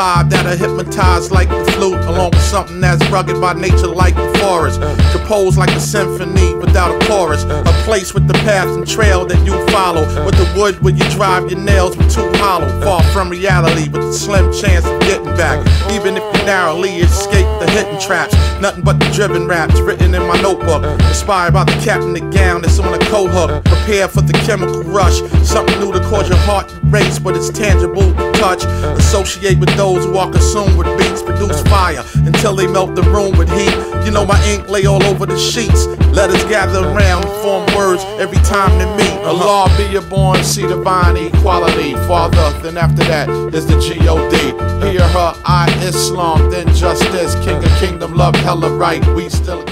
vibe that'll hypnotize like the flute, along with something that's rugged by nature like the forest. Composed like a symphony without a chorus. A place with the path and trail that you follow, with the wood where you drive your nails with too hollow. Far from reality with a slim chance of getting back, even if you narrowly escape the hidden traps. Nothing but the driven raps written in my notebook, inspired by the cap and the gown that's on a coat hook. Prepare for the chemical rush, something new to cause your heart to race, but it's tangible to touch. Associate with those who are consumed with beats, produce fire until they melt the room with heat. You know my ink lay all over the sheets. Letters gather around and form words every time they meet. Allah be your born, see divine equality. Father, then after that is the G.O.D. Hear her, I Islam, then justice. King of kingdom, love hella right. We still